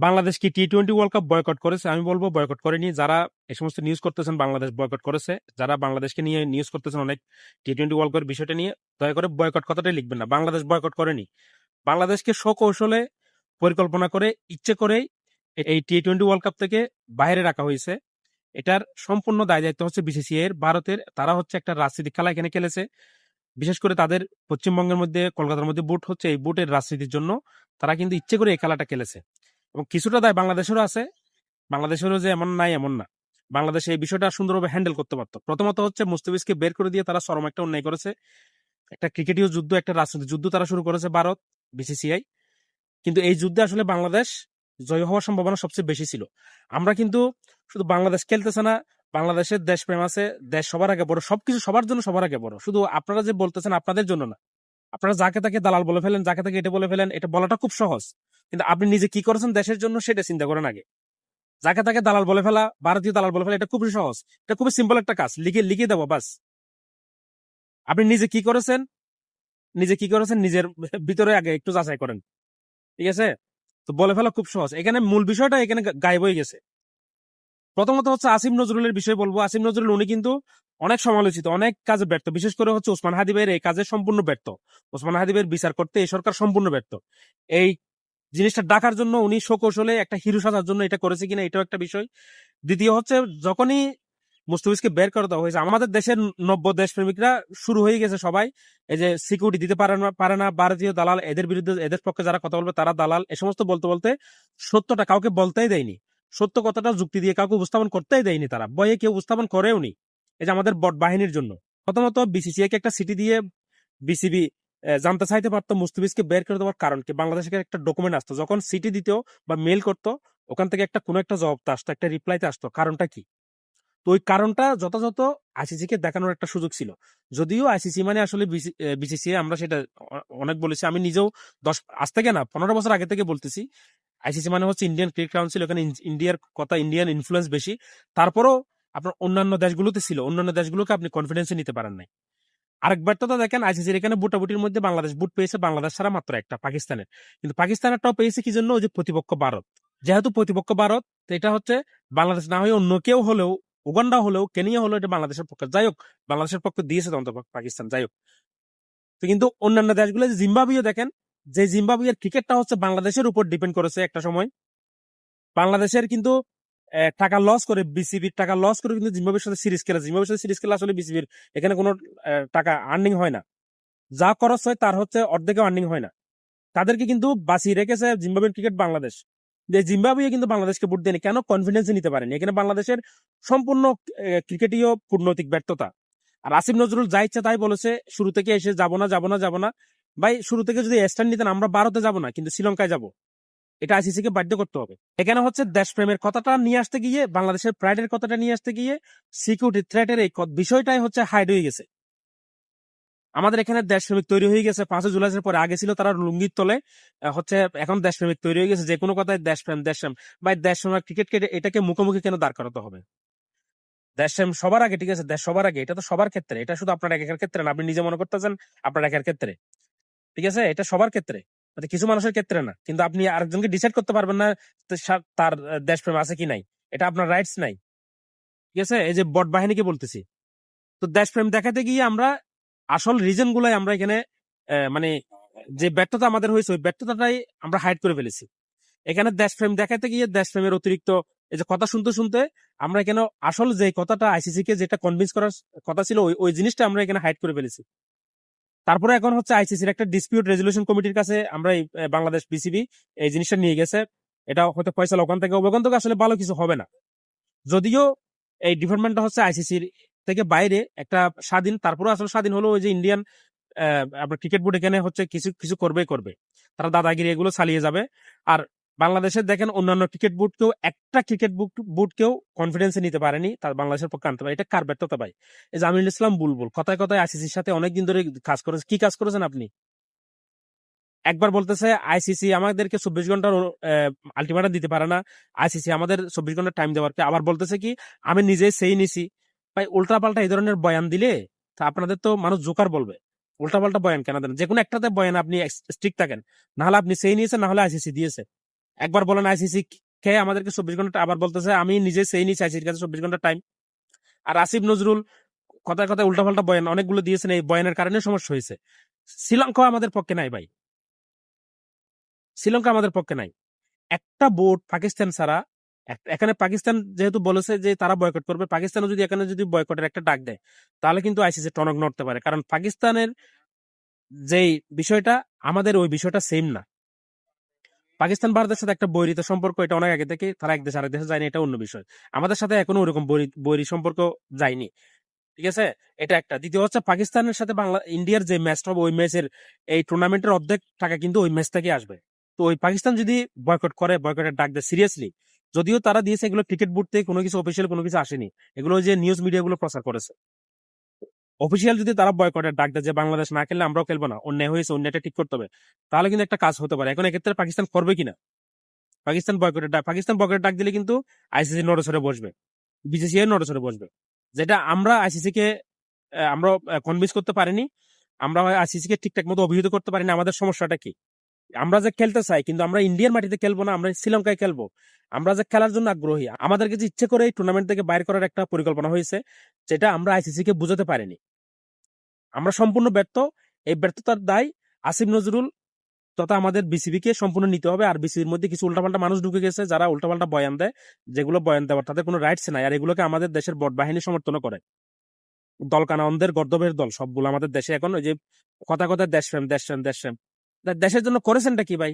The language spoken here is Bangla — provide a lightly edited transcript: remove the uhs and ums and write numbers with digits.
বাংলাদেশ কি টি-20 ওয়ার্ল্ড কাপ বয়কট করেছে? আমি বলবো বয়কট করেনি। যারা এই সমস্ত নিউজ করতেছেন বাংলাদেশ বয়কট করেছে, যারা বাংলাদেশকে নিয়ে নিউজ করতেছেন অনেক টি-20 ওয়ার্ল্ড কাপের বিষয়টা নিয়ে, দয়া করে বয়কট কথাটাই লিখবেন না। বাংলাদেশ বয়কট করেনি। বাংলাদেশকে স্বকৌশলে পরিকল্পনা করে ইচ্ছে করেই এই টি-20 ওয়ার্ল্ড কাপ থেকে বাইরে রাখা হয়েছে। এটার সম্পূর্ণ দায় দায়িত্ব হচ্ছে বিসিসিআই এর। ভারতের তারা হচ্ছে একটা রাজনৈতিক খেলা এখানে খেলেছে। বিশেষ করে তাদের পশ্চিমবঙ্গের মধ্যে, কলকাতার মধ্যে বুট হচ্ছে, এই বুটের রাজনীতির জন্য তারা কিন্তু ইচ্ছে করে এই খেলাটা খেলেছে। এবং কিছুটা দায় বাংলাদেশেরও আছে। বাংলাদেশেরও যে এমন নাই এমন না। বাংলাদেশ এই বিষয়টা সুন্দরভাবে হ্যান্ডেল করতে পারতো। প্রথমত হচ্ছে মুস্তাফিজকে বের করে দিয়ে তারা চরম একটা অন্যায় করেছে। একটা ক্রিকেটীয় যুদ্ধ, একটা রাজনৈতিক যুদ্ধ তারা শুরু করেছে ভারত, বিসিসিআই। কিন্তু এই যুদ্ধে আসলে বাংলাদেশ জয় হওয়ার সম্ভাবনা সবচেয়ে বেশি ছিল। আমরা কিন্তু শুধু বাংলাদেশ খেলতেছে না, বাংলাদেশের দেশপ্রেম আছে। দেশ সবার আগে বড়, সবকিছু সবার জন্য সবার আগে বড়। শুধু আপনারা যে বলতেছেন আপনাদের জন্য না। আপনারা যাকে তাকে দালাল বলে ফেলেন, যাকে তাকে এটা বলে ফেলেন, এটা বলাটা খুব সহজ। কিন্তু আপনি নিজে কি করেছেন দেশের জন্য সেটা চিন্তা করেন আগে। যাকে তাকে দালাল বলে ফেলা, ভারতীয় দালাল বলে ফেলা, এটা খুবই সহজ। এটা খুবই সিম্পল একটা কাজ, লিখে লিখে দেবো বাস। আপনি নিজে কি করেছেন, নিজের ভিতরে আগে একটু যাচাই করেন। ঠিক আছে? তো বলে ফেলা খুব সহজ। এখানে মূল বিষয়টা এখানে গায়েব হয়ে গেছে। প্রথমত হচ্ছে আসিফ নজরুলের বিষয় বলবো। আসিফ নজরুল উনি কিন্তু অনেক সমালোচিত, অনেক কাজে ব্যর্থ। বিশেষ করে হচ্ছে ওসমান হাদিবের এই কাজে সম্পূর্ণ ব্যর্থ। ওসমান হাদিবের বিচার করতে এই সরকার সম্পূর্ণ ব্যর্থ। এই জিনিসটা ডাকার জন্য উনি স্বকৌশলে একটা হিরো সাজার জন্য এটা করেছে কিনা, এটাও একটা বিষয়। দ্বিতীয় হচ্ছে, যখনই মুস্তাফিজকে বের করে দেওয়া হয়েছে, আমাদের দেশের নব্য দেশপ্রেমিকরা শুরু হয়ে গেছে সবাই। এই যে সিকিউরিটি দিতে পারে না ভারতীয় দালাল, এদের বিরুদ্ধে, এদের পক্ষে যারা কথা বলবে তারা দালাল, এ সমস্ত বলতে বলতে সত্যটা কাউকে বলতেই দেয়নি। সত্য কথাটা যুক্তি দিয়ে কাউকে উপস্থাপন করতেই দেয়নি। তারা বইয়ে কেউ উপস্থাপন করেও নি। এই যে আমাদের বট বাহিনীর জন্য প্রথমত বিসিসিআই কে একটা সিটি দিয়ে বিসিবি জানতে চাইতে পারতো মুস্তাফিজকে বের করে দেওয়ার কারণ কি। বাংলাদেশের একটা ডকুমেন্ট আসতো, যখন সিটি দিত বা মেল করতো, ওখান থেকে একটা কোনো একটা জবাব আসতো, একটা রিপ্লাইতে আসতো কারণটা কি। তো ওই কারণটা যথাযথ আইসিসি কে দেখানোর একটা সুযোগ ছিল। যদিও আইসিসি মানে আসলে বিসিসিআই, আমরা সেটা অনেক বলেছি। আমি নিজেও আজ থেকে না 15 বছর আগে থেকে বলতেছি, আইসিসি মানে হচ্ছে ইন্ডিয়ান ক্রিকেট কাউন্সিল। ওখানে ইন্ডিয়ার কথা, ইন্ডিয়ান ইনফ্লুয়েন্স বেশি। তারপরও আপনার অন্যান্য দেশগুলোতে ছিল, অন্যান্য দেশগুলোকে আপনি কনফিডেন্সে নিতে পারেন নাই। আরেক ব্যর্থতা দেখেন, আইসিসির এখানে বুটাবুটির মধ্যে বাংলাদেশ বুট পেয়েছে, বাংলাদেশ ছাড়া মাত্র একটা, পাকিস্তানের। কিন্তু পাকিস্তানেরটাও পেয়েছে কি জন্য? ওই যে প্রতিপক্ষ ভারত। যেহেতু প্রতিপক্ষ ভারত, তো এটা হচ্ছে বাংলাদেশ না হয়ে অন্য কেউ হলেও, উগান্ডা হলেও, কেনিয়া হলেও, এটা বাংলাদেশের পক্ষে। যাই হোক, বাংলাদেশের পক্ষে দিয়েছে তখন পাকিস্তান। যাই হোক, তো কিন্তু অন্যান্য দেশগুলো, জিম্বাবুয়েও দেখেন, যে জিম্বাবুয়ের ক্রিকেটটা হচ্ছে বাংলাদেশের উপর ডিপেন্ড করেছে একটা সময়। বাংলাদেশের কিন্তু টাকা লস করে, বিসিবির টাকা লস করে কিন্তু জিম্বাবুয়ের সাথে সিরিজ খেলে। জিম্বাবুয়ের সাথে সিরিজ খেলে আসলে বিসিবির এখানে কোনো টাকা আর্নিং হয় না। যা খরচ হয় তার হচ্ছে অর্ধেকও আর্নিং হয় না। তাদেরকে কিন্তু বাঁচিয়ে রেখেছে জিম্বাবুয়ের ক্রিকেট বাংলাদেশ। যে জিম্বাবুয়ে কিন্তু বাংলাদেশকে ভোট দেয়নি কেন? কনফিডেন্স নিতে পারেনি। এখানে বাংলাদেশের সম্পূর্ণ ক্রিকেটীয় কূটনৈতিক ব্যর্থতা। আর আসিফ নজরুল যা ইচ্ছা তাই বলেছে, শুরু থেকে এসে যাবো না। ভাই, শুরু থেকে যদি স্ট্যান্ড নিতেন, আমরা ভারতে যাবো না কিন্তু শ্রীলঙ্কায় যাব, এটা আইসিসি কে বাধ্য করতে হবে। এখানে হচ্ছে দেশপ্রেমের কথাটা নিয়ে আসতে গিয়ে, বাংলাদেশের প্রাইডের কথাটা নিয়ে আসতে গিয়ে, সিকিউরিটি থ্রেটের এই বিষয়টাই হচ্ছে হাইড হয়ে গেছে। আমাদের এখানে দেশপ্রেমিক তৈরি হয়ে গেছে 5 জুলাই পরে। আগে ছিল তারা লুঙ্গির তলে, হচ্ছে এখন দেশপ্রেমিক তৈরি হয়ে গেছে। যে কোনো কথায় দেশপ্রেম। ভাই, দেশপ্রেম আর ক্রিকেট কে এটাকে মুখোমুখি কেন দাঁড় করাতে হবে? দেশপ্রেম সবার আগে, ঠিক আছে, দেশ সবার আগে। এটা তো সবার ক্ষেত্রে, এটা শুধু আপনার একার ক্ষেত্রে না। আপনি নিজে মনে করতেছেন আপনার একার ক্ষেত্রে, ঠিক আছে, এটা সবার ক্ষেত্রে, কিছু মানুষের ক্ষেত্রে না। কিন্তু আপনি আরেকজনকে ডিসাইড করতে পারবেন না তার দেশপ্রেম আছে কি নাই। এটা আপনার রাইটস নাই। ঠিক আছে, এই যে বট বাহিনীকে বলতেছি। তো দেশপ্রেম দেখাতে গিয়ে আমরা আসল রিজন গুলাই আমরা এখানে মানে যে ব্যর্থতা আমাদের হয়েছে, ওই ব্যর্থতাটাই আমরা হাইড করে ফেলেছি। এখানে দেশপ্রেম দেখাতে গিয়ে দেশপ্রেমের অতিরিক্ত এই যে কথা শুনতে শুনতে আমরা এখানে আসল যে কথাটা, আইসিসি কে যেটা কনভিন্স করার কথা ছিল, ওই জিনিসটা আমরা এখানে হাইড করে ফেলেছি। তারপরে এখন হচ্ছে আইসিসির একটা ডিসপিউট রেজলিউশন কমিটির কাছে আমরা বাংলাদেশ বিসিবি এই জিনিসটা নিয়ে গেছে। এটা হয়তো ফয়সালা ওখান থেকে আসলে ভালো কিছু হবে না। যদিও এই ডিপার্টমেন্টটা হচ্ছে আইসিসির থেকে বাইরে একটা স্বাধীন, তারপরে আসলে স্বাধীন হলো ওই যে ইন্ডিয়ান আপনার ক্রিকেট বোর্ড এখানে হচ্ছে কিছু কিছু করবে। তারা দাদাগিরি এগুলো চালিয়ে যাবে। আর বাংলাদেশের দেখেন অন্যান্য ক্রিকেট বোর্ডকেও, একটা ক্রিকেট বোর্ডকেও কনফিডেন্সে নিতে পারেনি, তার বাংলাদেশের পক্ষে আনতে পারে। এটা কার ব্যর্থতা ভাই? এই জামিল ইসলাম বুলবুল কথায় কথায় আইসিসির সাথে অনেকদিন ধরে কাজ করেছে। কি কাজ করেছেন আপনি? একবার বলতেছে আইসিসি আমাদেরকে 24 ঘন্টার আলটিমেটাম দিতে পারে না, আইসিসি আমাদের 24 ঘন্টা টাইম দেওয়ার। আবার বলতেছে কি আমি নিজে সেই নিছি। ভাই, উল্টাপাল্টা এই ধরনের বয়ান দিলে তা আপনাদের তো মানুষ জোকার বলবে। উল্টাপাল্টা বয়ান কেন দেন? যে কোনো একটাতে বয়ান আপনি স্ট্রিক্ট থাকেন, না হলে আপনি সেই নিয়েছেন, না হলে আইসিসি দিয়েছে। একবার বলেন আইসিসি খেয়ে আমাদেরকে 24 ঘন্টা, আবার বলতেছে আমি নিজে সেই নিচ্ছি আইসিসির কাছে 24 ঘন্টা টাইম। আর আসিফ নজরুল কথায় কথায় উল্টাপাল্টা বয়ান অনেকগুলো দিয়েছেন, এই বয়ানের কারণে সমস্যা হয়েছে। শ্রীলঙ্কা আমাদের পক্ষে নাই ভাই, শ্রীলঙ্কা আমাদের পক্ষে নাই। একটা বোর্ড পাকিস্তান ছাড়া, এখানে পাকিস্তান যেহেতু বলেছে যে তারা বয়কট করবে, পাকিস্তানও যদি এখানে যদি বয়কটের একটা ডাক দেয়, তাহলে কিন্তু আইসিসি টনক নড়তে পারে। কারণ পাকিস্তানের যেই বিষয়টা, আমাদের ওই বিষয়টা সেম না। পাকিস্তান ভারতের সাথে একটা বৈরিতা সম্পর্ক, এটা অনেক আগে থেকে, তারা এক দেশ আরেক দেশে যায়নি, এটা অন্য বিষয়। আমাদের সাথে এখনো ওরকম বৈরী সম্পর্ক যায়নি, ঠিক আছে। এটা একটা। দ্বিতীয় হচ্ছে পাকিস্তানের সাথে ইন্ডিয়ার যে ম্যাচটা হবে, ওই ম্যাচের এই টুর্নামেন্টের অর্ধেক টাকা কিন্তু ওই ম্যাচ থেকে আসবে। তো ওই পাকিস্তান যদি বয়কট করে, বয়কটের ডাক দেয় সিরিয়াসলি, যদিও তারা দিয়েছে এগুলো ক্রিকেট বোর্ড থেকে কোনো কিছু অফিসিয়াল কোনো কিছু আসেনি, এগুলো যে নিউজ মিডিয়া গুলো প্রচার করেছে। অফিসিয়াল যদি তারা বয়কটের ডাক দেয় যে বাংলাদেশ না খেললে আমরাও খেলবো না, অন্যায় হয়েছে, অন্যায়টা ঠিক করতে হবে, তাহলে কিন্তু একটা কাজ হতে পারে। এখন এক্ষেত্রে পাকিস্তান করবে কিনা, পাকিস্তান বয়কটের ডাক দিলে কিন্তু আইসিসি নড়েচড়ে বসবে, বিসিসিআই নড়েচড়ে বসবে। যেটা আমরা আইসিসি কে আমরা কনভিন্স করতে পারিনি, আমরা আইসিসি কে ঠিকঠাক মতো অভিহিত করতে পারিনি আমাদের সমস্যাটা কি। আমরা যে খেলতে চাই, কিন্তু আমরা ইন্ডিয়ার মাটিতে খেলবো না, আমরা শ্রীলঙ্কায় খেলবো। আমরা যে খেলার জন্য আগ্রহী, আমাদেরকে যে ইচ্ছে করে এই টুর্নামেন্ট থেকে বাইর করার একটা পরিকল্পনা হয়েছে, যেটা আমরা আইসিসি কে বুঝাতে পারিনি। আমরা সম্পূর্ণ ব্যর্থ। এই ব্যর্থতার দায় আসিফ নজরুল তথা আমাদের বিসিবি কে সম্পূর্ণ নিতে হবে। আর বিসিবির মধ্যে কিছু উল্টাপাল্টা মানুষ ঢুকে গেছে, যারা উল্টাপাল্টা বয়ান দেয়, যেগুলো বয়ান দেওয়ার তাদের কোনো রাইটস নাই। আর এগুলোকে আমাদের দেশের বট বাহিনী সমর্থন করে। দলকানানদের গর্দবের দল সবগুলো আমাদের দেশে এখন। ওই যে কথা কথা দেশপ্রেম দেশপ্রেম দেশপ্রেম, দেশের জন্য করেছেনটা কি ভাই?